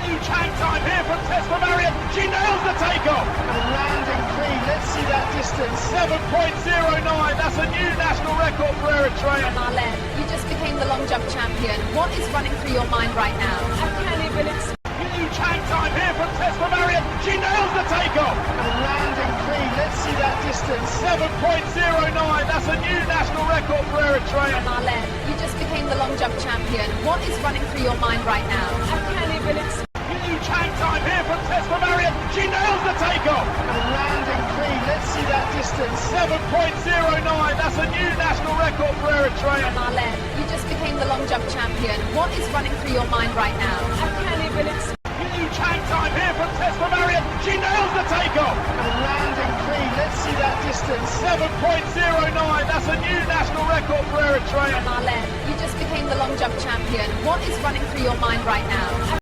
Huge hang time here from Tessa Marion. She nails the takeoff. Landing clean. Let's see that distance. 7.09. That's a new national record for Eritrea. Marlene, you just became the long jump champion. What is running through your mind right now? I can't even explain. Huge hang time here from Tessa Marion. She nails the takeoff. Landing clean. Let's see that distance. 7.09. That's a new national record for Eritrea. Marlene, you just became the long jump champion. What is running through your mind right now? I can't even explain. Huge hang time here from Tessa Marion. She nails the takeoff. Landing clean. Let's see that distance. 7.09. That's a new national record for Eritrea. Marlene, you just became the long jump champion. What is running through your mind right now? I can't even explain. Huge hang time here from Tessa Marion. She nails the takeoff. Landing clean. Let's see that distance. 7.09. That's a new national record for Eritrea. Marlene, you just became the long jump champion. What is running through your mind right now?